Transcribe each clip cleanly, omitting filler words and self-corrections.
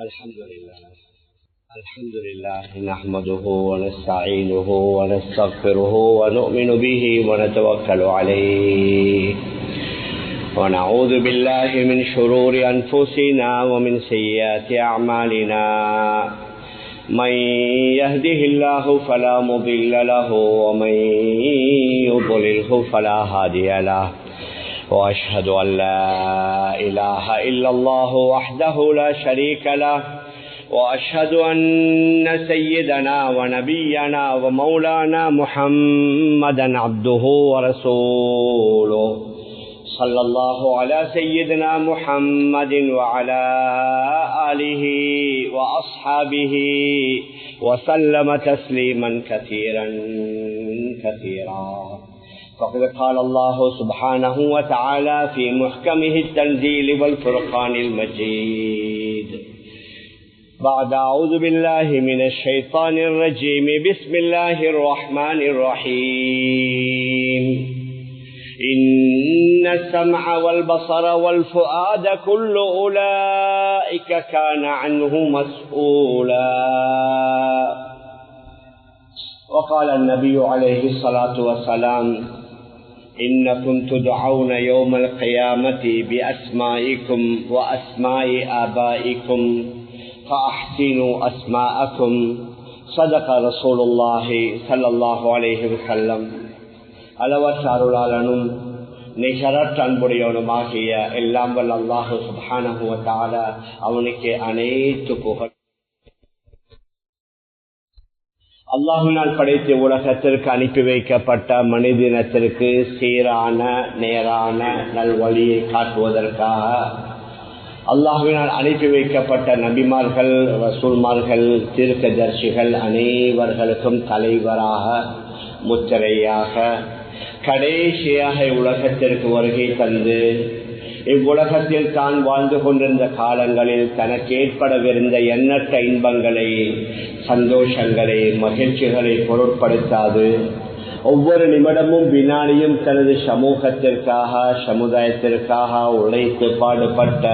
الحمد لله نحمده ونستعينه ونستغفره ونؤمن به ونتوكل عليه ونعوذ بالله من شرور أنفسنا ومن سيئات أعمالنا من يهده الله فلا مضل له ومن يضلله فلا هادي له وأشهد أن لا إله إلا الله وحده لا شريك له وأشهد أن سيدنا ونبينا ومولانا محمدا عبده ورسوله صلى الله على سيدنا محمد وعلى آله وأصحابه وسلم تسليما كثيرا فقد قال الله سبحانه وتعالى في محكمه التنزيل والفرقان المجيد بعد أعوذ بالله من الشيطان الرجيم بسم الله الرحمن الرحيم إن السمع والبصر والفؤاد كل أولئك كان عنه مسؤولا وقال النبي عليه الصلاة والسلام إنكم تدعون يوم القيامة بأسمائكم وأسماء آبائكم فأحسنوا أسماءكم صدق رسول الله صلى الله عليه وسلم அளவற்ற அருளாளனும் நிகரற்ற அன்புடையவனுமாகிய எல்லாம் வல்ல அல்லாஹ் சுப்ஹானஹு வ தஆலா அவனுக்கு அனைத்து புகழ். அல்லாஹ்வினால் படைத்த உலகத்திற்கு அனுப்பி வைக்கப்பட்ட மனிதனத்திற்கு சீரான நேரான நல்வழியை காட்டுவதற்காக அல்லாஹ்வினால் அனுப்பி வைக்கப்பட்ட நபிமார்கள், ரசூல்மார்கள், தீர்க்கதரிசிகள் அனைவர்களுக்கும் தலைவராக முத்திரையாக கடைசியாக உலகத்திற்கு வருகை தந்து இவ்வுலகத்தில் தான் வாழ்ந்து கொண்டிருந்த காலங்களில் தனக்கு ஏற்படவிருந்த எண்ணற்ற இன்பங்களை, சந்தோஷங்களை, மகிழ்ச்சிகளை பொருட்படுத்தாது ஒவ்வொரு நிமிடமும் வினாடியும் தனது சமூகத்திற்காக, சமுதாயத்திற்காக உழைத்து பாடுபட்ட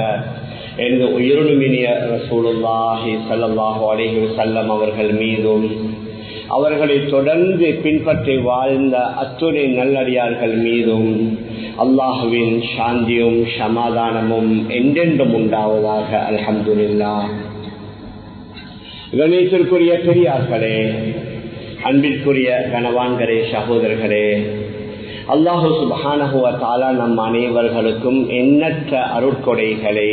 எனது உயிரினுமினிய ரசூலுல்லாஹி ஸல்லல்லாஹு அலைஹி வஸல்லம் அவர்கள் மீதும் அவர்களை தொடர்ந்து பின்பற்றி வாழ்ந்த அத்துணை நல்லடியார்கள் மீதும் அல்லாஹுவின் சாந்தியும் சமாதானமும் என்றென்றும் உண்டாவதாக. அல்ஹம்துலில்லாஹ். கணேசருக்குரிய பெரியார்களே, அன்பிற்குரிய கணவான்களே, சகோதரர்களே, அல்லாஹு சுப்ஹானஹு வ தஆலா நம் அனைவர்களுக்கும் எண்ணற்ற அருட்கொடைகளை,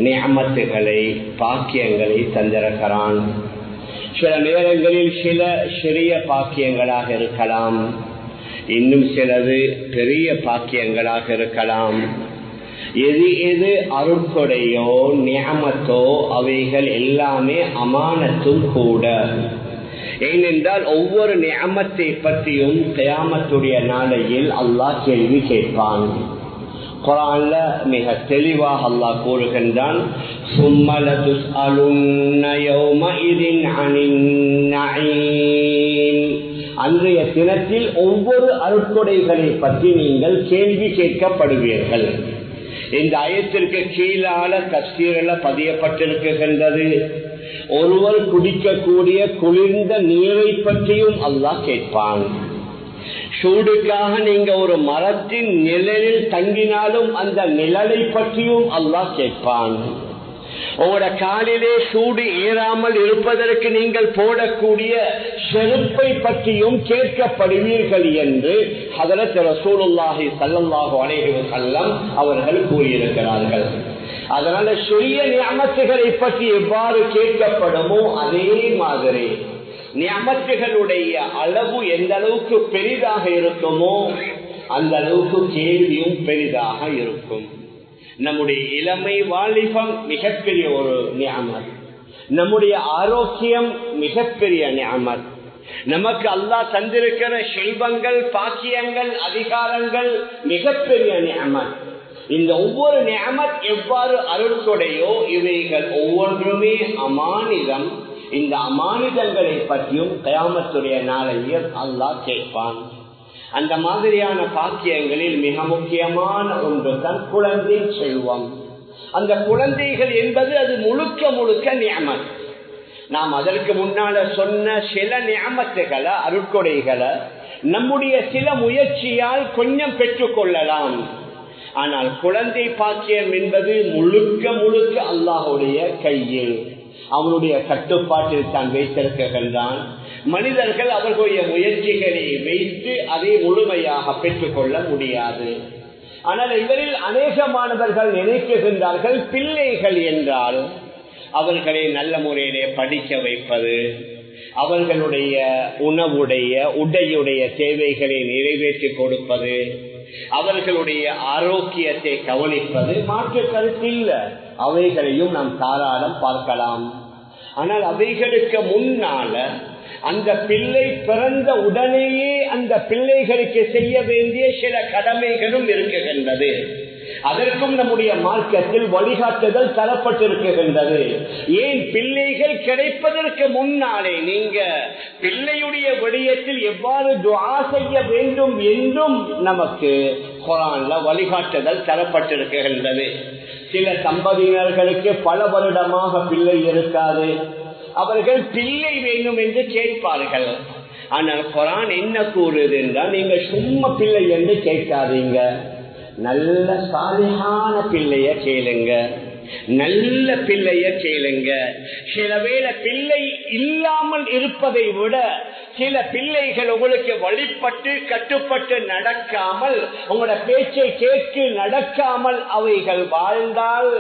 நிஅமத்துகளை, பாக்கியங்களை தந்திருக்கிறான். சில நேரங்களில் சில சிறிய பாக்கியங்களாக இருக்கலாம், இன்னும் சிலது பெரிய பாக்கியங்களாக இருக்கலாம். எது எது அருட்கொடையோ நிஅமத்தோ அவைகள் எல்லாமே அமானத்தும் கூட. ஏனென்றால் ஒவ்வொரு நிஅமத்தை பற்றியும் கியாமத்துடைய நாளையில் அல்லாஹ் கேள்வி கேட்பான். குர்ஆன்ல மிக தெளிவாக அல்லாஹ் கூறுகின்றான், ثُمَّ لَتُسْأَلُنَّ يَوْمَئِذٍ عَنِ النَّعِيمِ. அன்றைய தினத்தில் ஒவ்வொரு அருட்கொடைகளை பற்றி நீங்கள் கேள்வி கேட்கப்படுவீர்கள். இந்த ஆயத்திற்கு கீழான தஃசீரில் பதியப்பட்டிருக்கின்றது, ஒருவர் குடிக்கக்கூடிய குளிர்ந்த நீரை பற்றியும் அல்லாஹ் கேட்பான். சூடுக்காக நீங்க ஒரு மரத்தின் நிழலில் தங்கினாலும் அந்த நிழலை பற்றியும் அல்லாஹ் கேட்பான். உங்களோட காலிலே சூடு ஏறாமல் இருப்பதற்கு நீங்கள் போடக்கூடிய செருப்பை பற்றியும் கேட்கப்படுவீர்கள் என்று ஹதரத் ரசூலுல்லாஹி ஸல்லல்லாஹு அலைஹி வஸல்லம் அவர்கள் கூறியிருக்கிறார்கள். அதனால சிறிய நிஅமத்துகளை பற்றி எவ்வாறு கேட்கப்படுமோ அதே மாதிரி நிஅமத்துகளுடைய அளவு எந்த அளவுக்கு பெரிதாக இருக்குமோ அந்த அளவுக்கு கேள்வியும் பெரிதாக இருக்கும். நம்முடைய இளமை வாலிபம் மிகப்பெரிய ஒரு நிஅமத், நம்முடைய ஆரோக்கியம் மிகப்பெரிய நிஅமத், நமக்கு அல்லாஹ் தந்திருக்கிற செல்வங்கள், பாக்கியங்கள், அதிகாரங்கள் மிகப்பெரிய நிஅமத். இந்த ஒவ்வொரு நிஅமத் எவ்வாறு அருட்கொடையோ இவைகள் ஒவ்வொன்றுமே அமானிதம். இந்த அமானிதங்களை பற்றியும் கியாமத்துடைய நாளையில் அல்லாஹ் கேட்பான். அந்த மாதிரியான பாக்கியங்களில் மிக முக்கியமான ஒன்று தான் குழந்தை செல்வம். அந்த குழந்தைகள் என்பது அது முழுக்க முழுக்க நியமத். நாம் அதற்கு முன்னால சொன்ன சில நியமத்துகளை, அருட்கொடைகளை நம்முடைய சில முயற்சியால் கொஞ்சம் பெற்றுக் கொள்ளலாம். ஆனால் குழந்தை பாக்கியம் என்பது முழுக்க முழுக்க அல்லாஹ்வுடைய கையில், அவனுடைய கட்டுப்பாட்டில் தான் வைத்திருக்கின்றான். மனிதர்கள் அவர்களுடைய முயற்சிகளை வைத்து அதை முழுமையாக பெற்றுக்கொள்ள முடியாது. ஆனால் இவரில் அநேகமானவர்கள் நினைக்குகின்றார்கள் பிள்ளைகள் என்றால் அவர்களை நல்ல முறையிலே படிக்க வைப்பது, அவர்களுடைய உணவுடைய உடையுடைய தேவைகளை நிறைவேற்றி கொடுப்பது, அவர்களுடைய ஆரோக்கியத்தை கவனிப்பது மாற்று கருத்தில்லை. அவைகளையும் நாம் தாராளம் பார்க்கலாம். ஆனால் அவைகளுக்கு முன்னால அந்த பிள்ளை பிறந்த உடனேயே அந்த பிள்ளைகளுக்கு செய்ய வேண்டிய சில கடமைகளும் இருக்குகின்றது. அதற்கும் நம்முடைய மார்க்கத்தில் வழிகாட்டுதல் தரப்பட்டிருக்கின்றது. ஏன் பிள்ளைகள் கிடைப்பதற்கு முன்னாலே நீங்க பிள்ளையுடைய விடயத்தில் எவ்வாறு துஆ செய்ய வேண்டும் என்றும் நமக்கு குர்ஆன்ல வழிகாட்டுதல் தரப்பட்டிருக்கின்றது. சில தம்பதியினர்களுக்கு பல வருடமாக பிள்ளை இருக்காது, அவர்கள் பிள்ளை வேண்டும் என்று கேட்பார்கள். ஆனால் குர்ஆன் என்ன கூறுது என்றால், நீங்க சும்மா பிள்ளை என்று கேட்காதீங்க, நல்ல சாலிஹான பிள்ளைய கேளுங்க, நல்ல பிள்ளைய கேளுங்க. சில வேளை பிள்ளை இல்லாமல் இருப்பதை விட சில பிள்ளைகள் உங்களுக்கு வழிபட்டு கட்டுப்பட்டு நடக்காமல், உங்களோட பேச்சை கேட்டு நடக்காமல் அவைகள் வாழ்ந்தால்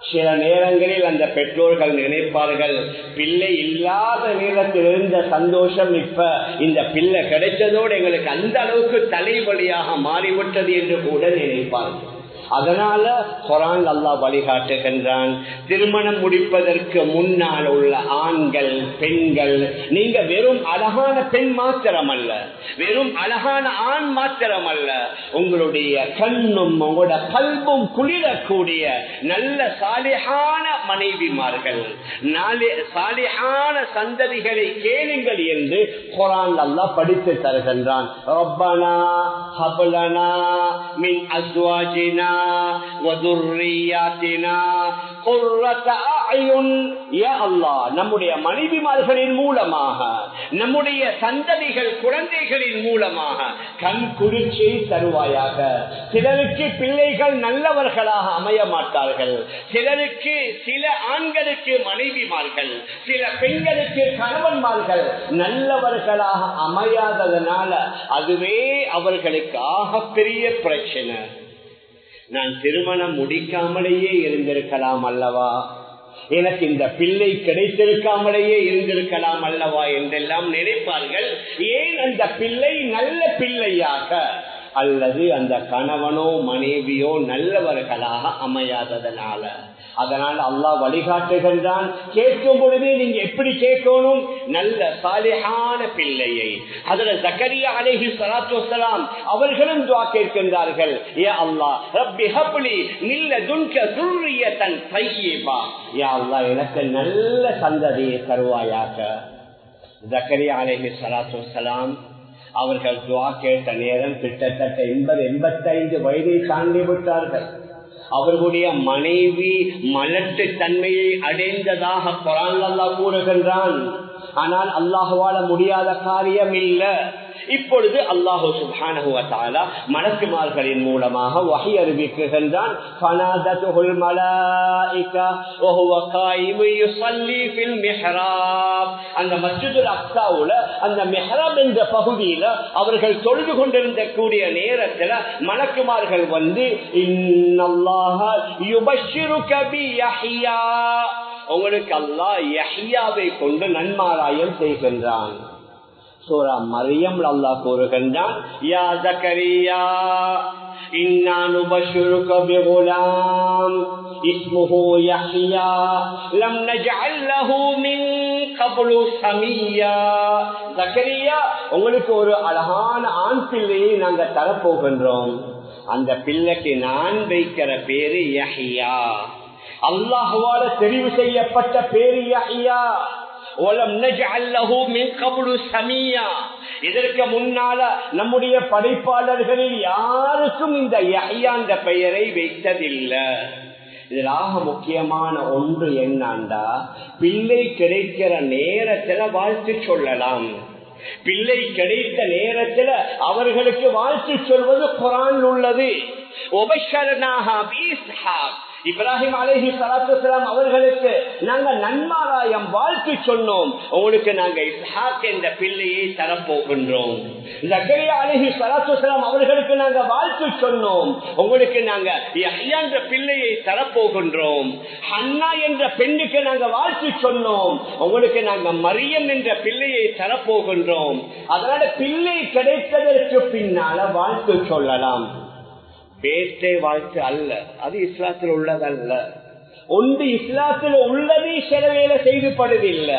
சில நேரங்களில் அந்த பெற்றோர்கள் நினைப்பார்கள், பிள்ளை இல்லாத நேரத்தில் இருந்த சந்தோஷம் இப்ப இந்த பிள்ளை கிடைச்சதோடு எங்களுக்கு அந்த அளவுக்கு தலைவலியாக மாறிவிட்டது என்று கூட நினைப்பார்கள். அதனால குர்ஆன் அல்லாஹ் வழிகாட்டுகின்றான், திருமணம் முடிப்பதற்கு முன்னால் உள்ள ஆண்கள் பெண்கள், நீங்க வெறும் அழகான பெண் மாத்திரமல்ல, வெறும் அழகான ஆண் மாத்திரமல்ல, உங்களுடைய கண்ணும் உங்களோட கல்பும் குளிரக்கூடிய நல்ல சாலிஹான மனைவிமார்கள், சாலிஹான சந்ததிகளை கேளுங்கள் என்று குர்ஆன் அல்லாஹ் படித்து தருகின்றான். ரப்பனா ஹப்லனா மின் அஸ்வாஜினா நம்முடைய மனைவிமார்களின் மூலமாக, நம்முடைய சந்ததிகள் குழந்தைகளின் மூலமாக கண் குளிர்ச்சி தருவாயாக. சிலருக்கு பிள்ளைகள் நல்லவர்களாக அமைய மாட்டார்கள், சிலருக்கு சில ஆண்களுக்கு மனைவிமார்கள், சில பெண்களுக்கு கணவன்மார்கள் நல்லவர்களாக அமையாததனால அதுவே அவர்களுக்கு ஆகப்பெரிய பிரச்சனை. நான் திருமணம் முடிக்காமலேயே இருந்திருக்கலாம் அல்லவா, எனக்கு இந்த பிள்ளை கிடைத்திருக்காமலேயே இருந்திருக்கலாம் அல்லவா என்றெல்லாம் நினைப்பார்கள். ஏன் அந்த பிள்ளை நல்ல பிள்ளையாக அல்லது அந்த கணவனோ மனைவியோ நல்லவர்களாக அமையாததனால. அதனால் அல்லாஹ் வழிகாட்டுகின்றான், கேட்கும் பொழுதே நீங்க எப்படி கேட்கணும், நல்ல சாலிஹான பிள்ளையை. ஹஜ்ரத் ஜக்கரியா அலைஹி ஸலாத்து வஸலாம் அவர்களும் துஆ கேட்கின்றார்கள், யா அல்லாஹ் ரப்பி ஹப்லி மின் லதுன்க ذُرِّيَّةً طَيِّبَةً, யா அல்லாஹ் எனக்கு நல்ல சந்ததியை தருவாயாக. ஜக்கரியா அலைஹி ஸலாத்து வஸலாம் அவர்கள் துஆ கேட்ட நேரம் கிட்டத்தட்ட 80-85 வயதை தாண்டி விட்டார்கள். அவர்களுடைய மனைவி மலட்டு தன்மையை அடைந்ததாக குர்ஆன் அல்லாஹ் கூறுகின்றான். ஆனால் அல்லாஹ்வால முடியாத காரியம் இல்லை. இப்பொழுது அல்லாஹ் சுப்ஹானஹு வ தஆலா மலக்குமார்களின் மூலமாக வஹி அறிவிக்கின்றான். ஃபனாதத்துல் மலாயிகா வ ஹுவ காயிமு யுஸல்லி ஃபில் மிஹ்ராப். அந்த மஸ்ஜிதுல் அக்ஸாவுல அந்த மிஹ்ராப் என்ற பகுதியில அவர்கள் தொழுது கொண்டிருந்த கூடிய நேரத்தில் மலக்குமார்கள் வந்து, இன்னல்லாஹ யுபஷ்ஷிருக பி யஹ்யா, உங்களுக்கு அல்லாஹ் யஹ்யாவை கொண்டு நன்மாராயம் செய்கின்றான். சூரா மரியம் அல்லாஹ் கூறுகின்றான், யா ஜக்கரியா இன்னா நுபஷ்ஷிருக பிகுலாம் இஸ்முஹு யஹ்யா லம் நஜ்அல் லஹு மின் கப்லு சமியா. ஜக்கரியா, உங்களுக்கு ஒரு அழகான ஆண் பிள்ளையை நாங்க தரப்போகின்றோம். அந்த பிள்ளைக்கு நான் வைக்கிற பேரு யஹ்யா, அல்லாஹ்வால தெரிவு செய்யப்பட்ட பேரு யஹ்யா. இதற்கு முன்னால நம்முடைய படைப்பாளர்களில் யாருக்கும் இந்த யஹ்யா என்ற பெயரை வைத்ததில்லை. இதனாக முக்கியமான ஒன்று என்னண்டா, பிள்ளை கிடைக்கிற நேரத்துல வாழ்த்து சொல்லலாம். பிள்ளை கிடைத்த நேரத்துல அவர்களுக்கு வாழ்த்து சொல்வது குர்ஆனில் உள்ளது. இப்ராஹிம் அலைஹி ஸலாத்து வஸலாம் அவர்களுக்கு நாங்க நன்மாராயம் வாழ்த்து சொன்னோம், உங்களுக்கு நாங்க இஸ்ஹாக் என்ற பிள்ளையை தரப்போகின்றோம். ஜக்கரியா அலைஹி ஸலாத்து வஸலாம் அவர்களுக்கு நாங்க வாழ்த்து சொன்னோம், உங்களுக்கு நாங்க யஹ்யா என்ற பிள்ளையை தரப்போகின்றோம். ஹன்னா என்ற பெண்ணுக்கு நாங்க வாழ்த்து சொன்னோம், உங்களுக்கு நாங்க மரியம் என்ற பிள்ளையை தரப்போகின்றோம். அதனால பிள்ளை கிடைத்ததற்கு பின்னால வாழ்த்து சொல்லலாம். பேட்டை வாழ்த்து அல்ல, அது இஸ்லாத்தில் உள்ளதல்ல. ஒன்று இஸ்லாத்தில் உள்ளது சில வேலை செய்துபடுதில்லை,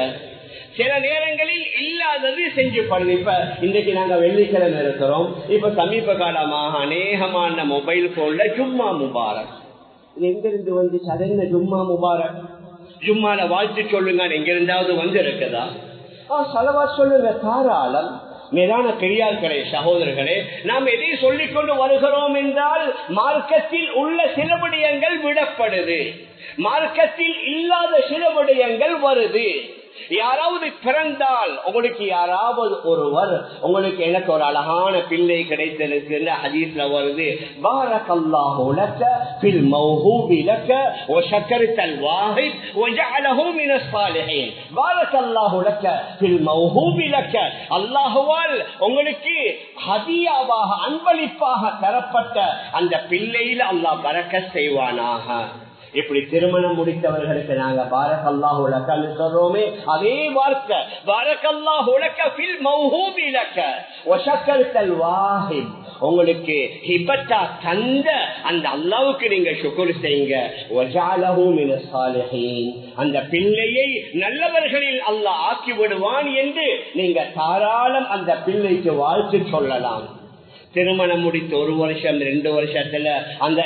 சில நேரங்களில் இல்லாதது செஞ்சுப்படுது. இப்ப இன்றைக்கு நாங்க வெள்ளிக்கிழமை இருக்கிறோம். இப்ப சமீப காலமாக அநேகமான மொபைல் போன்ல ஜும்மா முபாரக், இது எங்கிருந்து வந்து சதன ஜும்மா முபாரக், ஜும்மால வாழ்த்து சொல்லுங்க எங்கிருந்தாவது வந்து இருக்குதா? சலவா சொல்லுங்க தாராளம். மேலான பெரியார்களே, சகோதரர்களே, நாம் எதை சொல்லிக் கொண்டு வருகிறோம் என்றால், மார்க்கத்தில் உள்ள சில விடயங்கள் விடப்படுது, மார்க்கத்தில் இல்லாத சில விடயங்கள் வருது. யாராவது பிறந்தால் உங்களுக்கு யாராவது ஒருவர் உங்களுக்கு எனக்கு ஒரு அழகான பிள்ளை கிடைத்திருக்கு ஹதீஸ்ல வருது, பாரக்கல்லாஹு லக ஃபில் மௌஹூபி லக வ ஷக்கர்தல் வாஹித் வ ஜஅலஹு மினஸ் சாலிஹீன். பாரக்கல்லாஹு லக ஃபில் மௌஹூபி லக, அல்லாஹ்வால் உங்களுக்கு ஹதியாவாக அன்பளிப்பாக தரப்பட்ட அந்த பிள்ளையில அல்லாஹ் பரக்கத் செய்வானாக. இப்படி திருமணம் முடித்தவர்களுக்கு நாங்க பாரக்கல்லாஹு லக்கன்னு சொல்றோமே, அதே வார்த்தை பாரக்கல்லாஹு லக்க ஃபில் மௌஹூபி லக்க வ ஷக்கர்தல் வாஹித், உங்களுக்கு ஹிபத்தா தந்த அந்த அல்லாஹ்வுக்கு நீங்க ஷுக்ர் செய்யுங்க. வ ஜஅலஹு மினஸ் சாலிஹீன், அந்த பிள்ளையை நல்லவர்களில் அல்லாஹ் ஆக்கி விடுவான் என்று நீங்க தாராளம் அந்த பிள்ளைக்கு வாழ்த்து சொல்லலாம். திருமணம் முடித்து 1 வருஷம் 2 வருஷத்துல அந்த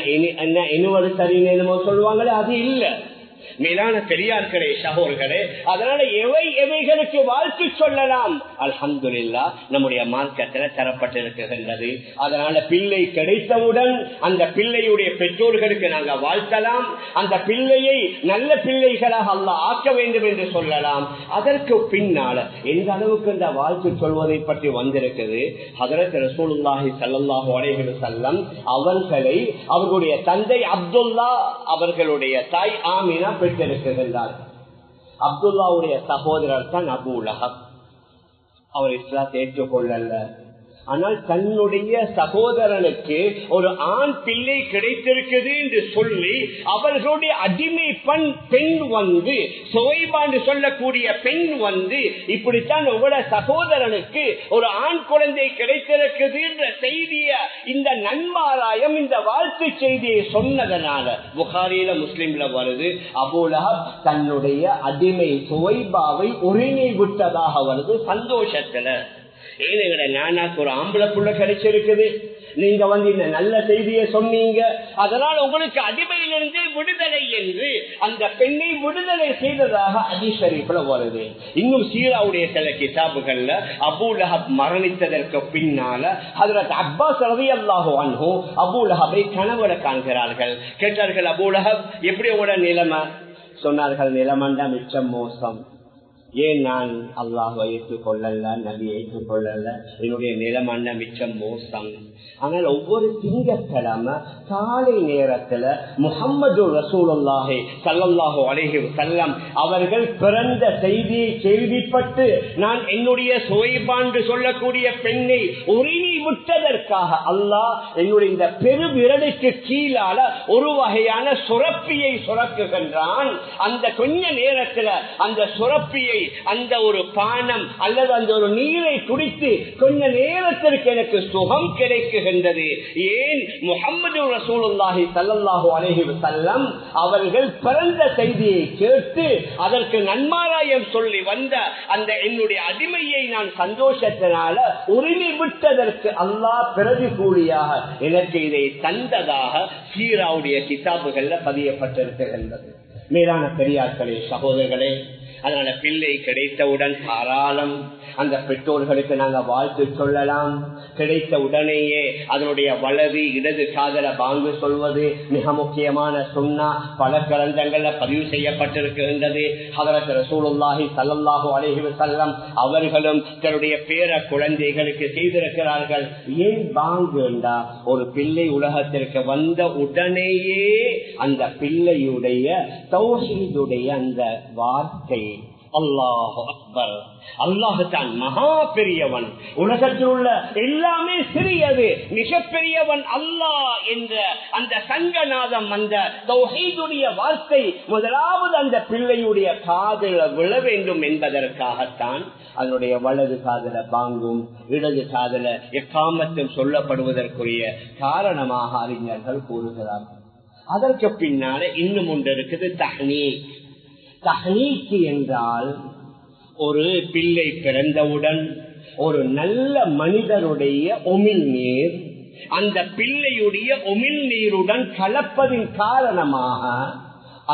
என்னமோ சொல்லுவாங்களே, அது இல்ல. மேலான பெரியார்களே, சகோதரர்களே, அதனால எவைகளுக்கு வாழ்த்து சொல்லலாம், அல்ஹம்துலில்லாஹ் நம்முடைய மார்க்கத்துல தரப்பட்டிருக்கின்றது. அதனால பிள்ளை கிடைத்தவுடன் அந்த பிள்ளையுடைய பெற்றோர்களுக்கு நாங்க வாழ்த்தலாம், அந்த பிள்ளையை நல்ல பிள்ளைகளாக அல்லாஹ் ஆக்க வேண்டும் என்று சொல்லலாம். அதற்கு பின்னால எந்த அளவுக்கு இந்த வாழ்த்து சொல்வதை பற்றி வந்திருக்குது, ஹஜ்ரத் ரசூலுல்லாஹி ஸல்லல்லாஹு அலைஹி வஸல்லம் அவர்களை அவர்களுடைய தந்தை அப்துல்லா அவர்களுடைய தாய் ஆமினா பெற்றிருக்கின்றார். அப்துல்லாவுடைய சகோதரர் தான் அபூ லஹப். அவர் இஸ்லாத்தை ஏற்றுக்கொள்ளல. ஆனால் தன்னுடைய சகோதரனுக்கு ஒரு ஆண் பிள்ளை கிடைத்திருக்குது என்று சொல்லி அவர்களுடைய அடிமை பெண் வந்து சுவைபாண்டு சொல்லக்கூடிய பெண் வந்து, இப்படித்தான் உங்களோட சகோதரனுக்கு ஒரு ஆண் குழந்தை கிடைத்திருக்குது என்ற செய்திய இந்த நன்மாராயம் இந்த வாழ்த்து செய்தியை சொன்னதனால புகாரில முஸ்லிம்ல வருது, அபூ லஹப் தன்னுடைய அடிமை சுவைபாவை உரிமை விட்டதாக வருது சந்தோஷத்துல. ஏனுங்கட நானாக்கு ஒரு ஆம்பளை புள்ள கிடைச்சிருக்குது, நீங்க வந்து இந்த நல்ல செய்தியை சொன்னீங்க, அதனால் உங்களுக்கு அடிமையிலிருந்து விடுதலை என்று அந்த பெண்ணை விடுதலை செய்ததாக ஹதீஸ் ஷரீஃப்ல வருது. இன்னும் சீராவுடைய சில கிதாபுகள்ல அபூ லஹப் மரணித்ததற்கு பின்னால ஹஜ்ரத் அப்பாஸ் ரலியல்லாஹு அன்ஹு அபூ லஹபை கனவுல காண்கிறார்கள். கேட்டார்கள், அபூ லஹப் எப்படி உங்களோட நிலைமை? சொன்னார்கள், நிலைமண்டா மிச்சம் மோசம். ஏன் நான் அல்லாஹ்வை ஏற்றுக்கொள்ளல, நபியை ஏற்றுக்கொள்ளல, என்னுடைய நிலமான மிச்சம் மோசம். ஆனால் ஒவ்வொரு திங்கட்கிழமை காலை நேரத்துல முஹம்மது ரசூலுல்லாஹி ஸல்லல்லாஹு அலைஹி வஸல்லம் அவர்கள் பிறந்த செய்தியை கேள்விப்பட்டு நான் என்னுடைய சுவைபாண்டு சொல்லக்கூடிய பெண்ணை உரிமை விட்டதற்காக அல்லாஹ் என்னுடைய இந்த பெருவிரலுக்கு கீழால ஒரு வகையான சுரப்பியை சுரக்குகின்றான். அந்த கொஞ்ச நேரத்துல அந்த சுரப்பியை, அந்த ஒரு பானம் அல்லது அந்த ஒரு நீரை குடித்து கொஞ்ச நேரத்திற்கு எனக்கு சுகம் கிடைக்குகின்றது. ஏன்? முஹம்மது ரசூலுல்லாஹி ஸல்லல்லாஹு அலைஹி வஸல்லம் அவர்கள் பிறந்த செய்தியை கேட்டு அதற்கு நன்மாராயம் சொல்லி வந்த அந்த என்னுடைய அடிமையை நான் சந்தோஷத்தினால உரிமை விட்டதற்கு அல்லாஹ் பிரதி கூலியாக எனக்கு இதை தந்ததாக சீராவுடைய கிதாபுகள்ல பதியப்பட்டிருக்கின்றது. மேலான பெரியார்களே, சகோதரர்களே, அதனால பிள்ளை கிடைத்தவுடன் தாராளம் அந்த பெற்றோர்களுக்கு நாங்க வாழ்த்து சொல்லலாம். கிடைத்த உடனேயே அதனுடைய வலது இடது காதல பாங்கு சொல்வது மிக முக்கியமான சுன்னா. பல கிரந்தங்கள்ல பதிவு செய்யப்பட்டிருக்கின்றது. ஹதரத் ரசூலுல்லாஹி ஸல்லல்லாஹு அலைஹி வஸல்லம் அவர்களும் தன்னுடைய பேர குழந்தைகளுக்கு செய்திருக்கிறார்கள். ஏன் பாங்கு என்றா, ஒரு பிள்ளை உலகத்திற்கு வந்த உடனேயே அந்த பிள்ளையுடைய தௌஹீதுடைய அந்த வார்த்தை அல்லாஹு அக்பர், அல்லாஹ் தான் மகா பெரியவன், உலகத்தில் உள்ள எல்லாமே சிறியது, மிக பெரியவன் அல்லாஹ் என்ற அந்த சங்கநாதம், அந்த தௌஹீதுடைய வார்த்தை முதலாவது அந்த பிள்ளையுடைய காதில் விழ வேண்டும் என்பதற்காகத்தான் அதனுடைய வலது காதல பாங்கும் இடது காதல இக்காமத்தும் சொல்லப்படுவதற்குரிய காரணமாக அறிஞர்கள் கூறுகிறார்கள். அதற்கு பின்னால இன்னும் ஒன்று இருக்குது, தஹ்னீக். தஹ்னீக் என்றால் ஒரு பிள்ளை பிறந்தவுடன் ஒரு நல்ல மனிதருடைய உமிழ் நீர் அந்த பிள்ளையுடைய உமிழ் நீருடன் கலப்பதின் காரணமாக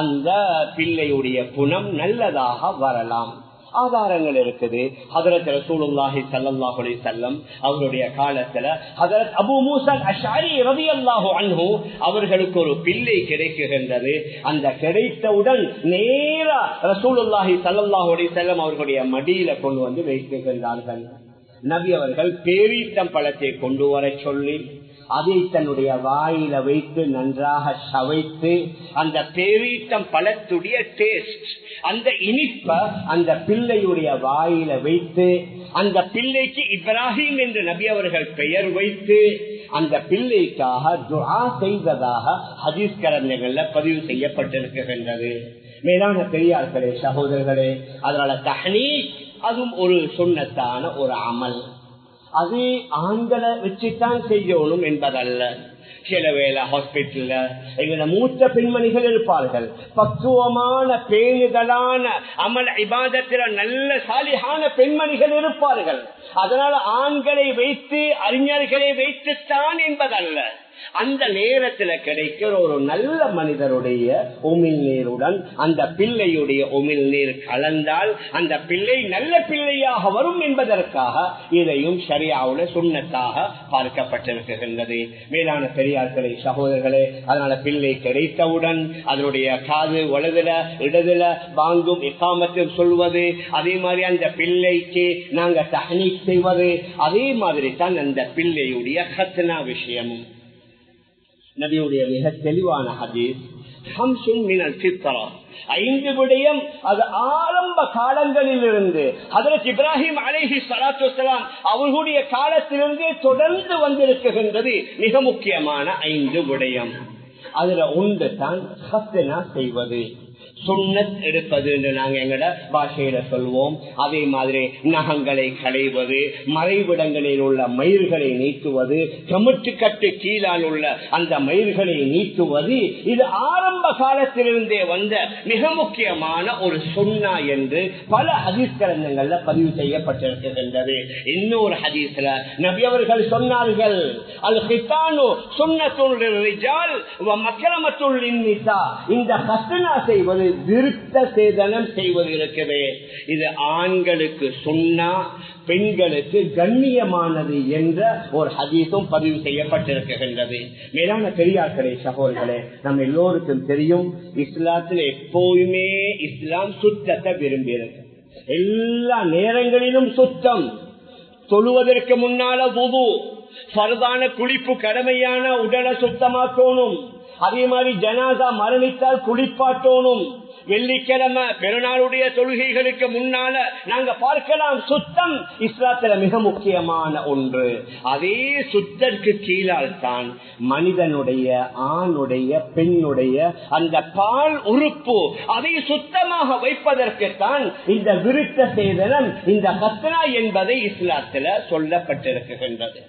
அந்த பிள்ளையுடைய குணம் நல்லதாக வரலாம். ஆதாரங்கள் இருக்குது. ஹதரத் ரசூலுல்லாஹி ஸல்லல்லாஹு அலைஹி வஸல்லம் அவருடைய காலத்துல ஹதரத் அபூ மூஸா அஷ்அரி ரலியல்லாஹு அன்ஹு அவர்களுக்கு ஒரு பிள்ளை கிடைக்குகின்றது. அந்த கிடைத்தவுடன் நேரா ரசூலுல்லாஹி ஸல்லல்லாஹு அலைஹி வஸல்லம் அவர்களுடைய மடியில கொண்டு வந்து வைக்கின்றார்கள். நபி அவர்கள் பேரீத்தம் பழத்தை கொண்டு வர சொல்லி அதை தன்னுடைய வாயில வைத்து நன்றாக சவைத்து அந்த பேரீத்தம் பழத்துடைய டேஸ்ட், அந்த இனிப்ப அந்த பிள்ளையுடைய வாயில வைத்து அந்த பிள்ளைக்கு இப்ராஹிம் என்று நபி அவர்கள் பெயர் வைத்து அந்த பிள்ளைக்காக துஆ செய்ததாக ஹதீஸ் கிரந்தங்கள்ல பதிவு செய்யப்பட்டிருக்கின்றது. மேலான பெரியார்களே, சகோதரர்களே, அதனால தஹ்னீக் அதுவும் ஒரு சுன்னத்தான ஒரு அமல். அது ஆண்களை வச்சுத்தான் செய்யணும் என்பதல்ல. சில வேளை ஹாஸ்பிட்டல்ல எங்களோட மூத்த பெண்மணிகள் இருப்பார்கள், பக்குவமான பேணுதலான அமல் இபாதத்தில நல்ல சாலிஹான பெண்மணிகள் இருப்பார்கள். அதனால ஆண்களை வைத்து அறிஞர்களை வைத்துத்தான் என்பதல்ல. அந்த நேரத்தில் கிடைக்கிற ஒரு நல்ல மனிதருடைய உமிழ் நீருடன் அந்த பிள்ளையுடைய உமிழ் நீர் கலந்தால் அந்த பிள்ளை நல்ல பிள்ளையாக வரும் என்பதற்காக இதையும் ஷரியாவுல சுன்னத்தாக பார்க்கப்பட்டிருக்கின்றது. மேலான பெரியார்களே, சகோதரர்களே, அதனால பிள்ளை கிடைத்தவுடன் அதனுடைய காது வலதுல இடதுல வாங்கும் இக்காமத்தில் சொல்வது, அதே மாதிரி அந்த பிள்ளைக்கு நாங்க தஹ்னீக் செய்வது, அதே மாதிரி தான் அந்த பிள்ளையுடைய ஹத்னா விஷயமும். நபியுடைய மிக தெளிவான ஹதீஸ், 5 விடயம் அது ஆரம்ப காலங்களில் இருந்து ஹதரத் இப்ராஹிம் அலைஹி ஸலாத்து வஸலாம் அவர்களுடைய காலத்திலிருந்தே தொடர்ந்து வந்திருக்கின்றது. மிக முக்கியமான 5 விடயம். அதுல ஒன்று தான் ஹத்னா செய்வது, சுன்னத் எடுப்பது என்று நாங்க எங்கட பாஷையில சொல்வோம். அதே மாதிரி நகங்களை களைவது, மறைவிடங்களில் உள்ள மயிர்களை நீக்குவது, கமுட்டு கட்டு கீழால் உள்ள அந்த மயிர்களை நீக்குவது, இது ஆரம்ப காலத்திலிருந்தே வந்த மிக முக்கியமான ஒரு சுன்னா என்று பல ஹதீஸ் கிரந்தங்கள்ல பதிவு செய்யப்பட்டிருக்கின்றது. இன்னொரு ஹதீஸ்ல நபி அவர்கள் சொன்னார்கள், அல் ஹிதானு சுன்னத்துல் ரிஜால் வ மக்ரமத்துல் லின்னிசா. இந்த ஹத்னா செய்வது, விருத்த சேதனம் செய்வது இருக்குது, இது ஆண்களுக்கு சுன்னா, பெண்களுக்கு கண்ணியமானது என்ற ஒரு ஹதீஸும் பதிவு செய்யப்பட்டிருக்கின்றது. மேலான பெரியார்களே, சகோதரர்களே, நம்ம எல்லோருக்கும் தெரியும், இஸ்லாத்தில் எப்போதுமே இஸ்லாம் சுத்தத்தை விரும்பியிருக்கு. எல்லா நேரங்களிலும் சுத்தம். தொழுவதற்கு முன்னால வுது, ஃபர்தான குளிப்பு, கடமையான உடலை சுத்தமாக்கணும். அதே மாதிரி ஜனாசா மரணித்தால் குளிப்பாட்டணும். வெள்ளிக்கிழமை பெருநாளுடைய தொழுகைகளுக்கு முன்னால நாங்க பார்க்கலாம், சுத்தம் இஸ்லாத்துல மிக முக்கியமான ஒன்று. அதே சுத்தற்கு கீழால் தான் மனிதனுடைய, ஆணுடைய, பெண்ணுடைய அந்த பால் உறுப்பு, அதை சுத்தமாக வைப்பதற்கு தான் இந்த விருத்த சேதனம், இந்த ஹத்னா என்பதை இஸ்லாத்துல சொல்லப்பட்டிருக்கின்றது.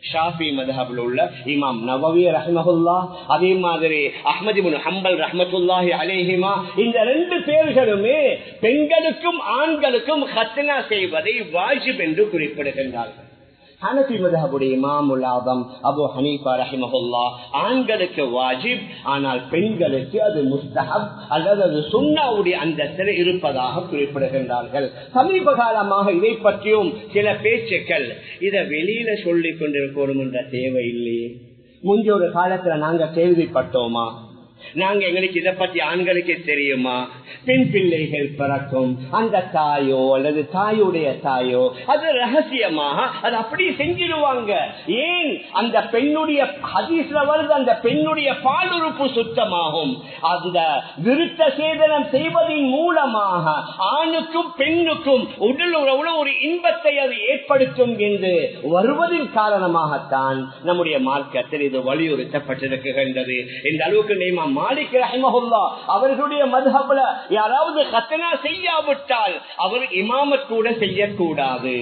ஷாஃபி மذஹபில் உள்ள இமாம் நவவி ரஹ்மத்துல்லாஹ், அதே மாதிரி அஹ்மத் இப்னு ஹம்பல் ரஹ்மத்துல்லாஹி அலைஹிமா, இந்த 2 பேர்களுமே பெண்களுக்கும் ஆண்களுக்கும் ஹத்னா செய்வதை வாஜிப் என்று குறிப்பிடுகின்றார்கள். ஹனஃபி மذஹபுடைய இமாமுல் ஆதம் அபூ ஹனீஃபா ரஹிமஹுல்லாஹ் ஆண்களுக்கு வாஜிப், ஆனால் பெண்களுக்கு அது முஸ்தஹப் அல்லது அது சுன்னாவுடைய அந்தஸ்தில் இருப்பதாக குறிப்பிடுகின்றார்கள். சமீப காலமாக இதை பற்றியும் சில பேச்சுக்கள், இதை வெளியில சொல்லிக் கொண்டிருக்கணும் என்ற தேவை இல்லையே. முந்தைய ஒரு காலத்துல நாங்க கேள்விப்பட்டோமா? நாங்க எங்களுக்கு இதை பத்தி ஆண்களுக்கு தெரியுமா? பெண் பிள்ளைகள் பிறக்கும், அந்த தாயோ அல்லது தாயுடைய தாயோ அது ரகசியமாக அது அப்படியே செஞ்சிடுவாங்க. ஏன்? அந்த பெண்ணுடைய ஹதீஸ்ல வருது, அந்த பெண்ணுடைய பாலுறுப்பு சுத்தமாகும். அந்த விருத்த சேதனம் செய்வதன் மூலமாக ஆணுக்கும் பெண்ணுக்கும் உடல் உறவுல ஒரு இன்பத்தை அது ஏற்படுத்தும் என்று வருவதன் காரணமாகத்தான் நம்முடைய மார்க்கத்தில் இது வலியுறுத்தப்பட்டிருக்கின்றது. இந்த அளவுக்கு நேமா மாலிக் ரஹிமஹுல்லாஹ் அவர்களுடைய மத்ஹப்ல யாராவது கத்னா செய்யாவிட்டால் அவர் இமாமத் கூட செய்யக்கூடாது.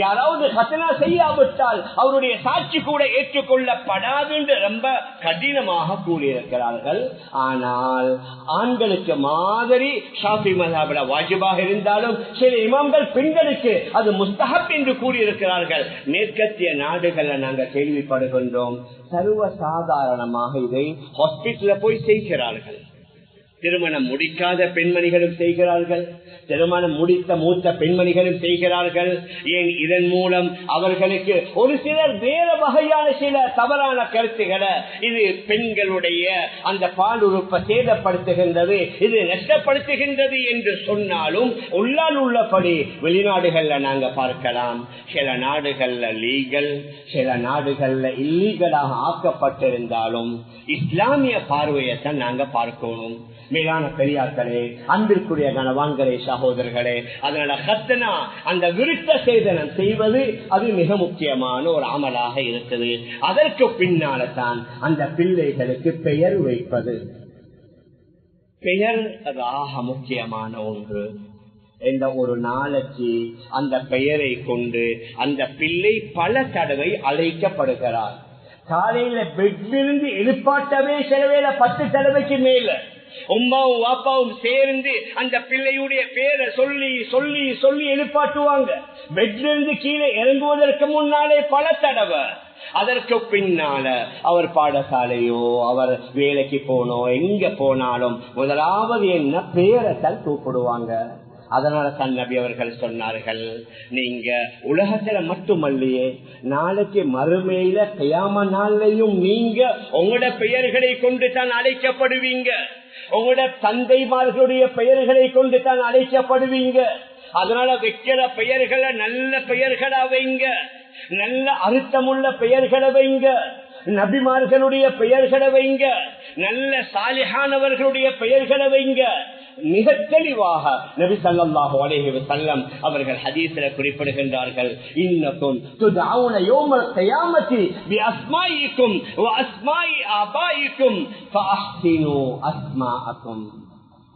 யாராவது கத்னா செய்யாவிட்டால் அவருடைய சாட்சி கூட ஏற்றுக்கொள்ளப்படாது என்று ரொம்ப கடினமாக கூறியிருக்கிறார்கள். ஆனால் ஆண்களுக்கு மாதிரி ஷாஃபி மذஹப்ல வாஜிபாக இருந்தாலும் சில இமாம்கள் பெண்களுக்கு அது முஸ்தஹப் என்று கூறியிருக்கிறார்கள். மேற்கத்திய நாடுகள்ல நாங்கள் கேள்விப்படுகின்றோம், சர்வ சாதாரணமாக இதை ஹாஸ்பிட்டல்ல போய் செய்கிறார்கள். திருமணம் முடிக்காத பெண்மணிகளும் செய்கிறார்கள், திருமணம் முடித்த மூத்த பெண்மணிகளும் செய்கிறார்கள். ஏன்? இதன் மூலம் அவர்களுக்கு ஒரு சிலர் வேற வகையான சில தவறான கருத்துக்களை, இது பெண்களுடைய அந்த பாலுறுப்பை சேதப்படுத்துகின்றது, இது நஷ்டப்படுத்துகின்றது என்று சொன்னாலும் உள்ளால் உள்ளபடி வெளிநாடுகள்ல நாங்க பார்க்கலாம். சில நாடுகள்ல லீகல், சில நாடுகள்ல இல்லீகலாக ஆக்கப்பட்டிருந்தாலும் இஸ்லாமிய பார்வையைத்தான் நாங்க பார்க்கணும். மேலான பெரியார்களே, அன்பிற்குரிய கணவான்களே, சகோதரர்களே, அதனால கத்னா அந்த விருத்த சேதனம் செய்வது அது மிக முக்கியமான ஒரு அமலாக இருக்குது. அதற்கு பின்னால தான் அந்த பிள்ளைகளுக்கு பெயர் வைப்பது. பெயர் ஆக முக்கியமான ஒன்று. என்ற ஒரு நாளைக்கு அந்த பெயரை கொண்டு அந்த பிள்ளை பல தடவை அழைக்கப்படுகிறார். காலையில பெட்லிருந்து எழுப்பாட்டவே சில வேளை 10 தடவைக்கு மேல உம்மாவும் வாப்பாவும் சேர்ந்து அந்த பிள்ளையுடைய பேரை சொல்லி சொல்லி சொல்லி எழுப்பாட்டுவாங்க. பெட்லிருந்து கீழே இறங்குவதற்கு முன்னாலே பல தடவை. அதற்கு பின்னால அவர் பாடசாலையோ அவர் வேலைக்கு போனோ எங்க போனாலும் முதலாவது என்ன பேரைத்தான் கூப்பிடுவாங்க. அதனால தான் நபி அவர்கள் சொன்னார்கள், நீங்க உலகத்துல மட்டுமல்லையே நாளைக்கு மறுமையில கியாம நாளையும் நீங்க உங்களோட பெயர்களை கொண்டு தான் அழைக்கப்படுவீங்க, உங்களோட தந்தைமார்களுடைய பெயர்களை கொண்டு தான் அழைக்கப்படுவீங்க. அதனால வைக்கிற பெயர்களை நல்ல பெயர்களா வைங்க, நல்ல அர்த்தமுள்ள பெயர்களை வைங்க, நபிமார்களுடைய பெயர்களை வைங்க, நல்ல சாலிஹானவர்களுடைய பெயர்களை வைங்க. மிக தெளிவாக நபி ஸல்லல்லாஹு அலைஹி வஸல்லம் அவர்கள் ஹதீஸில் குறிப்பிடுகின்றார்கள், இன்னக்கும் துதஊன யௌமல் கியாமத்தி பிஅஸ்மாஇக்கும் வஅஸ்மாஇ ஆபாயிக்கும் ஃபஅஹ்சினு அஸ்மாஅக்கும்.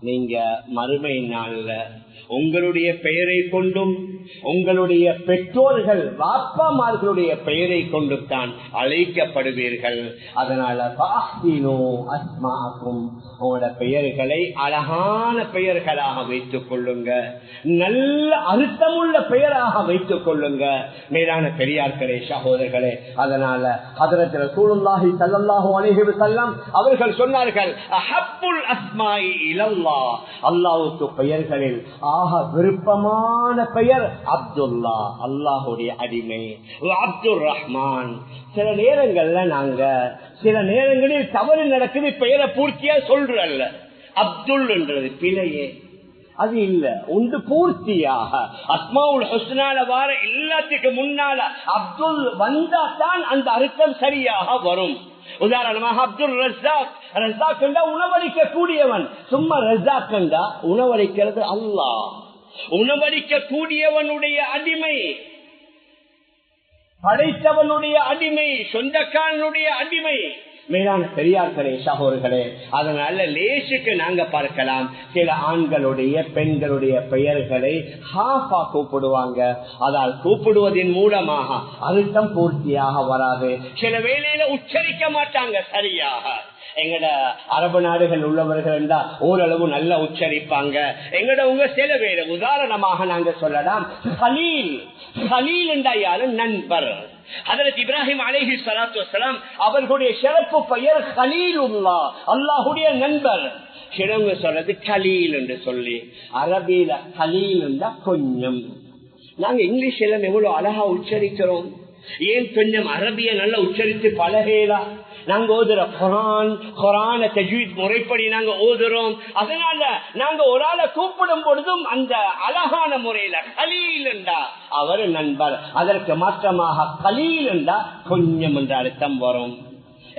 நீங்க மறுமை நாள்ல உங்களுடைய பெயரை கொண்டும் உங்களுடைய பெற்றோர்கள் வாப்பாமார்களுடைய பெயரை கொண்டு தான் அழைக்கப்படுவீர்கள். அதனால உங்களோட பெயர்களை அழகான பெயர்களாக வைத்துக் கொள்ளுங்க, நல்ல அர்த்தமுள்ள பெயராக வைத்துக் கொள்ளுங்க. மேலான பெரியார்களே, சகோதரர்களே, அதனால ஹஜ்ரத் ரசூலுல்லாஹி ஸல்லல்லாஹு அலைஹி வஸல்லம் அவர்கள் சொன்னார்கள், அஹப்புல் அஸ்மாஇ இலல்லாஹ், அல்லாஹ்வுக்கு பெயர்களில் ஆக விருப்பமான பெயர் அப்துல்லா, அல்லாஹுடைய அடிமை, அப்துல் ரஹ்மான். சில நேரங்களில் தவறு நடக்குது, பெயரை பூர்த்தியா சொல்றல்ல, அப்துல் என்றது பிழையே, அது இல்ல. ஒன்று பூர்த்தியாக அஸ்மாவுல் ஹுஸ்னால வார எல்லாத்துக்கும் முன்னால அப்துல் வந்தா தான் அந்த அர்த்தம் சரியாக வரும். உதாரணமாக அப்துல் ரஸாக், ரஸாக் என்றா உணவளிக்க கூடியவன், சும்மா ரஸாக் என்றா உணவளிக்கிறது அல்லாஹ், உணவளிக்க கூடியவனுடைய அடிமை, படைத்தவனுடைய அடிமை, சொந்தக்காரனுடைய அடிமை. மேலான பெரியார்களே, சகோதரர்களே, அதனால லேசுக்கு நாங்க பார்க்கலாம், சில ஆண்களுடைய பெண்களுடைய பெயர்களை ஹாஃபா கூப்பிடுவாங்க. அதால் கூப்பிடுவதன் மூலமாக அர்த்தம் பூர்த்தியாக வராது. சில வேளையில உச்சரிக்க மாட்டாங்க சரியாக, எங்கட அரபு நாடுகள் உள்ளவர்கள் என்றா ஓரளவு நல்லா உச்சரிப்பாங்க. எங்கட உங்க சில பேர் உதாரணமாக நாங்க சொல்லலாம், கலீல். கலீல் என்றா யாரு? நண்பர். ஹஜ்ரத் இப்ராஹிம் அலைஹி ஸலாத்து வஸலாம் அவர்களுடைய சிறப்பு பெயர் கலீலுல்லாஹ், அல்லாஹ்வுடைய நண்பர். சிறங்க சொல்றது கலீல் என்று சொல்லி. அரபியில கலீல் என்றா கொஞ்சம். நாங்க இங்கிலீஷ் எல்லாம் எவ்வளவு அழகா உச்சரிக்கிறோம். ஏன் கொஞ்சம் அரபிய நல்லா உச்சரித்து பழகேலா? நாங்க ஓதுற குரான தஜ்வீத் முறைப்படி நாங்க ஓதுறோம். அதனால நாங்க ஒரு ஆளை கூப்பிடும் பொழுதும் அந்த அழகான முறையில கலீல் என்றா அவர் நண்பர். அதற்கு மாற்றமாக கலீல் என்றா கொஞ்சம் என்ற அர்த்தம் வரும்.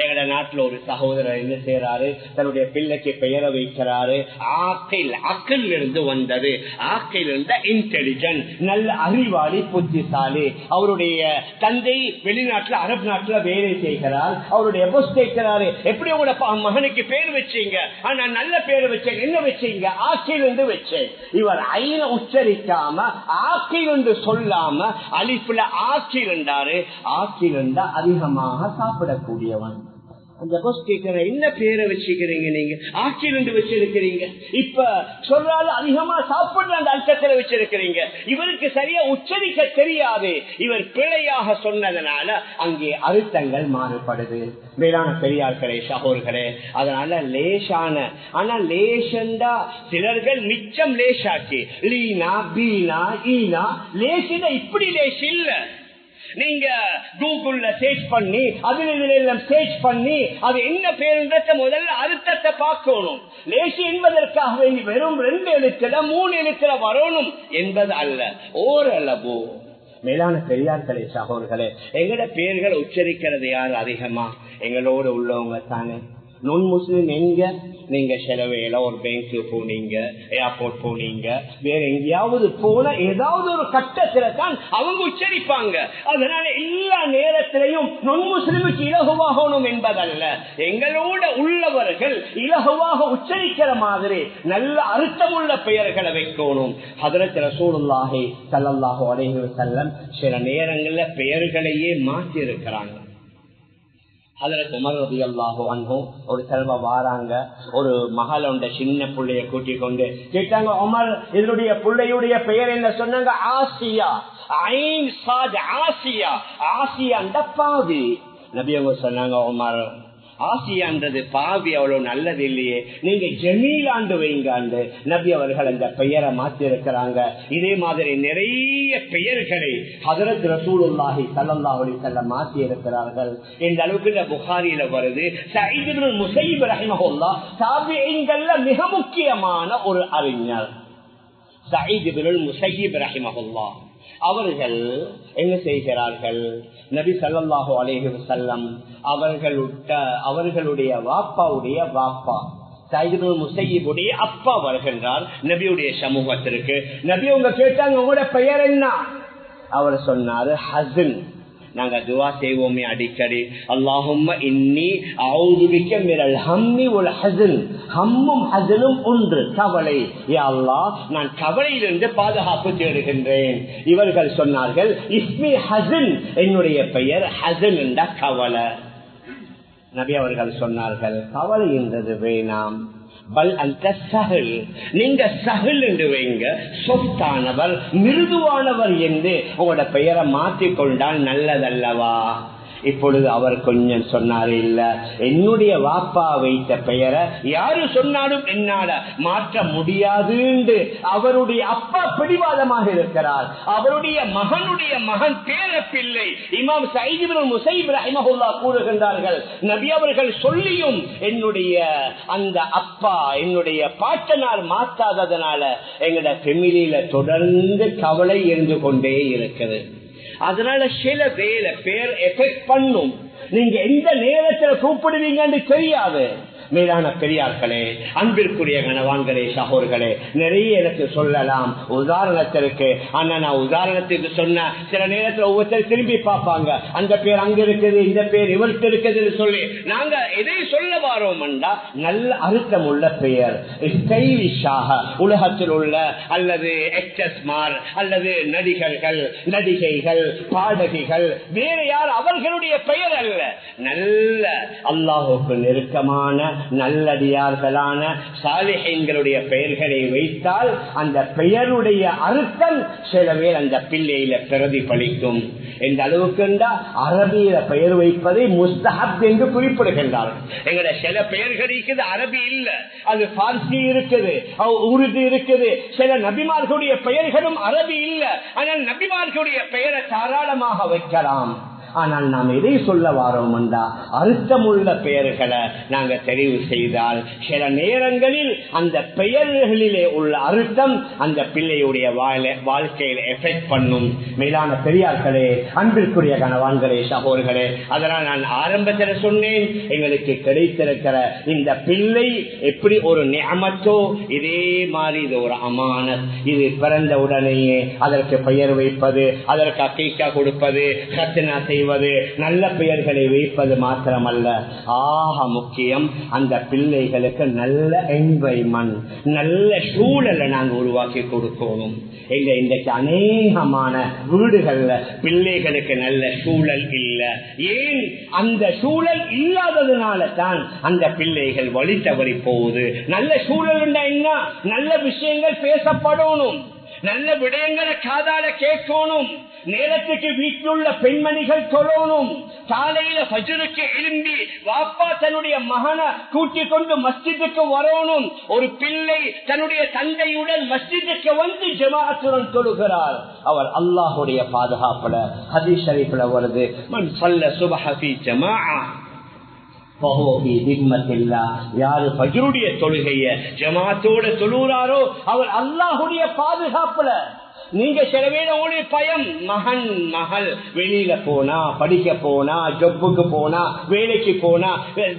எங்கட நாட்டுல ஒரு சகோதரர் என்ன செய்யறாரு, தன்னுடைய பிள்ளைக்கு பெயரை வைக்கிறாரு ஆக்கில். அக்கில் இருந்து வந்தது. ஆக்கில் இருந்த இன்டெலிஜென்ட், நல்ல அறிவாளி, புத்திசாலி. அவருடைய தந்தை வெளிநாட்டுல அரபு நாட்டுல வேலை செய்கிறார். அவருடைய பொஸ் கேட்கிறாரு, எப்படி உங்களோட மகனுக்கு பேர் வச்சீங்க? ஆனா நல்ல பேர் வச்சேன். என்ன வச்சீங்க? ஆக்கில் என்று வச்சேன். இவர் ஐன உச்சரிக்காம ஆக்கில் என்று சொல்லாம அலிப்புல ஆக்கில் என்றாரு. ஆக்கில் என்றா அதிகமாக சாப்பிடக்கூடியவன். அந்த பஸ் கேட்கிற, என்ன பேரை வச்சுக்கிறீங்க நீங்க? ஆட்சியில் இருந்து வச்சிருக்கிறீங்க. இப்ப சொல்றாரு அதிகமா சாப்பிடுற அந்த அர்த்தத்துல வச்சிருக்கிறீங்க. இவருக்கு சரியா உச்சரிக்க தெரியாது. இவர் பிழையாக சொன்னதுனால அங்கே அர்த்தங்கள் மாறுபடுது. மேலான பெரியார்களே, சகோதரர்களே, அதனால லேசான, ஆனா லேசண்டா சிலர்கள் மிச்சம் லேசாச்சு. லீனா, பீனா, ஈனா, லேசினா இப்படி லேஸ் இல்ல. நீங்க கூகுள்ல சர்ச் பண்ணி அதுல சர்ச் பண்ணி அது என்ன பேருன்றத முதல்ல அர்த்தத்தை பார்க்கணும். லேசி என்பதற்காக வேண்டி வெறும் 2 எழுத்துல 3 எழுத்துல வரணும் என்பது அல்ல. ஓரளவு. மேலான பெரியார்களே, சகோதரர்களே, எங்கட பேர்கள் உச்சரிக்கிறது யார் அதிகமா? எங்களோட உள்ளவங்க தானே. நுண் முஸ்லிம் எங்க? நீங்க செலவேல ஒரு பேங்க்கு போனீங்க, ஏர்போர்ட் போனீங்க, வேற எங்கேயாவது போன ஏதாவது ஒரு கட்டத்துல தான் அவங்க உச்சரிப்பாங்க. அதனால எல்லா நேரத்திலையும் நுண் முஸ்லிமுக்கு இலகுவாகணும் என்பதல்ல. எங்களோட உள்ளவர்கள் இலகுவாக உச்சரிக்கிற மாதிரி நல்ல அர்த்தமுள்ள பெயர்களை வைக்கணும். ஹஜ்ரத் ரசூலுல்லாஹி ஸல்லல்லாஹு அலைஹி வஸல்லம் சில நேரங்கள்ல பெயர்களையே மாற்றி இருக்கிறாங்க. ஹஜ்ரத் உமர் ரலியல்லாஹு அன்ஹு ஒரு தடவை வாராங்க, ஒரு மகளோட சின்ன பிள்ளைய கூட்டிக் கொண்டு கேட்டாங்க, உமர் இதனுடைய பிள்ளையுடைய பெயர் என்ன? சொன்னாங்க ஆசியா. ஐன் சாத் ஆசியா. ஆசியா அந்த பாவி. நபி அவங்க சொன்னாங்க, உமர் ஆசியான்றது பாவி அவ்வளவு நல்லது இல்லையே, நீங்க ஜமீலாண்டு வைங்காண்டு. நபி அவர்கள் அந்த பெயரை மாற்றி இருக்கிறாங்க. இதே மாதிரி நிறைய பெயர்களை ஹஜ்ரத் ரசூலுல்லாஹி ஸல்லல்லாஹு அலைஹி வஸல்லம் மாற்றி இருக்கிறார்கள். இந்த அளவுக்கு புகாரியில வருது. சயீத் இப்னு முஸையிப் ரஹிமஹுல்லாஹ் தாபிஈன்கள்ல மிக முக்கியமான ஒரு அறிஞர். சயீத் இப்னு முஸையிப் ரஹிமஹுல்லாஹ் அவர்கள் என்ன செய்கிறார்கள்? நபி ஸல்லல்லாஹு அலைஹி வஸல்லம் அவர்களுடைய வாப்பாவுடைய வாப்பா சயீத் இப்னு முஸையிபுடைய அப்பா வருகின்றார் நபியுடைய சமூகத்திற்கு. நபி அவங்க கேட்டாங்க, உங்களோட பெயர் என்ன? அவர் சொன்னாரு ஹஸன். நாங்க துவா செய்வோமே அடிக்கடி, அல்லாஹும்ம இன்னி அஊது பிக்க மினல் ஹம்மி வல் ஹஸன். ஹம்மும் ஹஸனும் ஒன்று, கவலை. யா அல்லாஹ், நான் கவலையிலிருந்து பாதுகாப்பு தேடுகின்றேன். இவர்கள் சொன்னார்கள், இஸ்மி ஹஸன், என்னுடைய பெயர் ஹஸன் என்ற கவலை. நபி அவர்கள் சொன்னார்கள், கவலை என்றது வேணாம், பல் அந்த சஹல், நீங்க சஹல் என்று வைங்க, சொத்தானவர், மிருதுவானவர் என்று உங்களோட பெயரை மாற்றிக்கொண்டால் நல்லதல்லவா? இப்பொழுது அவர் கொஞ்சம் சொன்னாரு, இல்ல, என்னுடைய வாப்பா வைத்த பெயரை யாரு சொன்னாலும் என்னால மாற்ற முடியாது. அவருடைய அப்பா பிடிவாதமாக இருக்கிறார். அவருடைய மகனுடைய மகன் பேர பிள்ளை இமாம் சயீத் இப்னு முஸையிப் ரஹிமஹுல்லாஹ் கூறுகின்றார்கள், நபி அவர்கள் சொல்லியும் என்னுடைய அந்த அப்பா, என்னுடைய பாட்டனார் மாற்றாததனால எங்கட ஃபேமிலியில தொடர்ந்து கவலை இருந்து கொண்டே இருக்குது. அதனால சில வேலை பேர் எஃபெக்ட் பண்ணும். நீங்க எந்த நேரத்தில் கூப்பிடுவீங்கன்னு தெரியாது. மேலான பெரியார்களே, அன்பிற்குரிய கணவான்களே, சகோதரர்களே, நிறைய எனக்கு சொல்லலாம். உதாரணத்திற்கு நான் உதாரணத்துக்கு சொன்ன சில நேரத்தில் ஒவ்வொருத்தர் திரும்பி பார்ப்பாங்க, அந்த பேர் அங்க இருக்குது, இந்த பேர் இவருக்கு இருக்குதுன்னு சொல்லி. நாங்க எதை சொல்ல வாரோம் என்றா, நல்ல அர்த்தம் உள்ள பெயர், ஸ்டைலிஷாக உலகத்தில் உள்ள அல்லது எக்டர்ஸ்மார் அல்லது நடிகர்கள், நடிகைகள், பாடகிகள், வேற யார் அவர்களுடைய பெயர் அல்ல, நல்ல அல்லாஹுக்கு நெருக்கமான நல்லடியார்களான சாலிஹீன்களுடைய பெயர்களை வைத்தால் அந்த பெயருடைய அர்த்தம் சில பேர் அந்த பிள்ளையில பிரதிபலிக்கும். எந்த அளவுக்கு அரபியில பெயர் வைப்பதை முஸ்தஹப் என்று குறிப்பிடுகின்றார்கள். எங்கட சில பெயர்கள் இருக்குது, அரபி இல்ல, அது பார்சி இருக்குது, உருது இருக்குது. சில நபிமார்களுடைய பெயர்களும் அரபி இல்ல, ஆனால் நபிமார்களுடைய பெயரை தாராளமாக வைக்கலாம். ஆனால் நாம் எதை சொல்ல வாரோம் என்றா, அர்த்தமுள்ள பெயர்களை நாங்க தெரிவு செய்தால் சில நேரங்களில் அந்த பெயர்களிலே உள்ள அர்த்தம் அந்த பிள்ளையுடைய வாழ்க்கையில் எஃபெக்ட் பண்ணும். மேலான பெரியார்களே, அன்பிற்குரிய கணவான்களே, சகோதரர்களே, அதனால் நான் ஆரம்பத்தில் சொன்னேன், எங்களுக்கு கிடைத்திருக்கிற இந்த பிள்ளை எப்படி ஒரு நியமத்தோ இதே மாதிரி இது ஒரு அமானத். இது பிறந்த உடனேயே அதற்கு பெயர் வைப்பது, அதற்கு அக்கீக்கா கொடுப்பது, கத்னா செய்வது, நல்ல பெயர்களை வைப்பது மாத்திரமல்ல, ஆக முக்கியம் அந்த பிள்ளைகளுக்கு நல்ல என்வைரன்மெண்ட், நல்ல சூழலை நாங்கள் உருவாக்கி கொடுக்கணும். இன்றைக்கு அநேகமான வீடுகள்ல பிள்ளைகளுக்கு நல்ல சூழல் இல்லை. ஏன்? அந்த சூழல் இல்லாததுனால தான் அந்த பிள்ளைகள் வழி தவறி போகுது. நல்ல சூழல் என்ன? நல்ல விஷயங்கள் பேசப்படணும், நல்ல விடயங்களை காதால கேட்கணும், நேரத்துக்கு வீட்டிலுள்ள பெண்மணிகள் சொல்லணும், காலையில ஃபஜ்ருக்கு எழும்பி வாப்பா தன்னுடைய மகனை கூட்டிக் கொண்டு மஸ்ஜிதுக்கு வரணும். ஒரு பிள்ளை தன்னுடைய தந்தையுடன் மஸ்ஜிதுக்கு வந்து ஜமாஅத்துடன் தொழுகிறார், அவர் அல்லாஹுடைய பாதுகாப்புல. ஹதீஸ் ஷரீஃப்ல வருது, மன் ஸல்ல சுப்ஹ ஃபீ ஜமாஅ யாரு ஃபஜ்ருடைய தொழுகைய ஜமாத்தோட தொழுகிறாரோ அவர் அல்லாஹுடைய பாதுகாப்புல. நீங்க சில பேர் உங்களுடைய பயம், மகன் மகள் வெளியில போனா, படிக்க போனா, ஜொப்புக்கு போனா, வேலைக்கு போனா,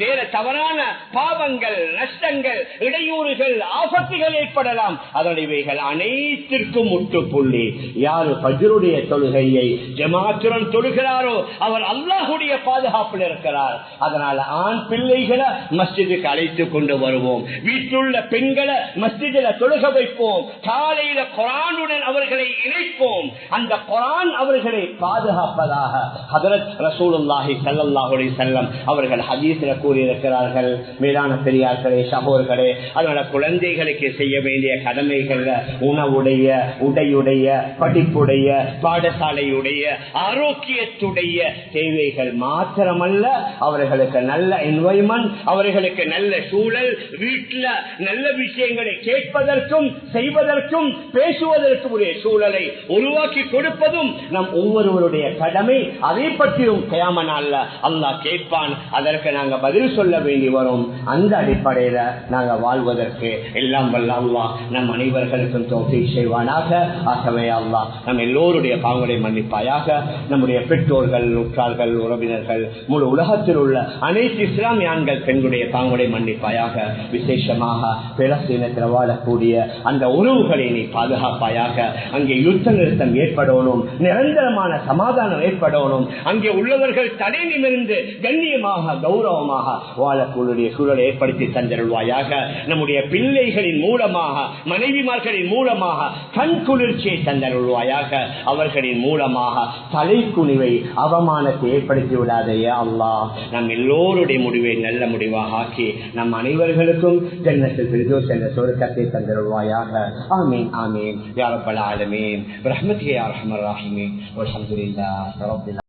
வேற தவறான பாவங்கள், நஷ்டங்கள், இடையூறுகள், ஆபத்துகள் ஏற்படலாம். அதனைவைகள் அனைத்திற்கும் முற்றுப்புள்ளி யாரு ஃபஜ்ருடைய தொழுகையை ஜமாத்துடன் தொழுகிறாரோ அவர் அல்லாஹுடைய பாதுகாப்பில் இருக்கிறார். அதனால ஆண் பிள்ளைகளை மஸ்ஜிதுக்கு அழைத்து கொண்டு வருவோம், வீட்டிலுள்ள பெண்களை மஸ்ஜிதில் தொழுக வைப்போம், காலையில குர்ஆனுடன் அவர்களை இணைப்போம். அந்த குர்ஆன் அவர்களை பாதுகாப்பதாக ஹஜ்ரத் ரசூலுல்லாஹி ஸல்லல்லாஹு அலைஹி வஸல்லம் அவர்கள் ஹதீஸில் கூறியிருக்கிறார்கள். மேலான பெரியார்களே, சகோதரர்களே, அதனால குழந்தைகளுக்கு செய்ய வேண்டிய கடமைகள் உணவுடைய, உடையுடைய, படிப்புடைய, பாடசாலையுடைய, ஆரோக்கியத்துடைய தேவைகள் மாத்திரமல்ல, அவர்களுக்கு நல்ல என்வைரன்மெண்ட், அவர்களுக்கு நல்ல சூழல், வீட்டில் நல்ல விஷயங்களை கேட்பதற்கும் செய்வதற்கும் பேசுவதற்கும் உரிய சூழலை உருவாக்கி கொடுப்பதும் நம் ஒவ்வொருவருடைய கடமை. அதை பற்றியும் கியாம நாள்ல அல்லாஹ் கேட்பான், அதற்கு நாங்க பதில் சொல்ல வேண்டி வரும். அந்த அடிப்படையில நாங்க வாழ்வதற்கு எல்லாம் வல்ல அல்லாஹ் நம் அனைவர்களுக்கும் தௌஃபீக் செய்வானாக. ஆகவே அல்லாஹ் நம் எல்லோருடைய பாவங்களை மன்னிப்பாயாக. நம்முடைய பெற்றோர்கள், உற்றார்கள், உறவினர்கள், முழு உலகத்தில் உள்ள அனைத்து இஸ்லாமிய ஆண்கள் பெண்களுடைய பாவங்களை மன்னிப்பாயாக. விசேஷமாக பெலஸ்தீனத்தில் வாழக்கூடிய அந்த உறவுகளை நீ பாதுகாப்பாயாக. அங்கே யுத்த நிறுத்தம் ஏற்படணும், நிரந்தரமான சமாதானம் ஏற்படணும், அங்கே உள்ளவர்கள் தடை நிமிர்ந்து கண்ணியமாக கௌரவமாக வாழக்கூடிய சூழலை ஏற்படுத்தி தந்தருள்வாயாக. நம்முடைய பிள்ளைகளின் மூலமாக, மனைவிமார்களின் மூலமாக கண் குளிர்ச்சியை தந்தருள்வாயாக. அவர்களின் மூலமாக தலைக்குனிவை, அவமானத்தை ஏற்படுத்தி விடாதையே அல்லாஹ். நம் எல்லோருடைய முடிவை நல்ல முடிவாக ஆக்கி நம் அனைவர்களுக்கும் ஜன்னத்துல் ஃபிர்தௌஸ் என்ற சொர்க்கத்தை தந்தருள்வாயாக. ஆமீன் ஆமீன் யா ரப்பல் ஆலமீன். برحمتك يا ارحم الراحمين والحمد لله رب العالمين.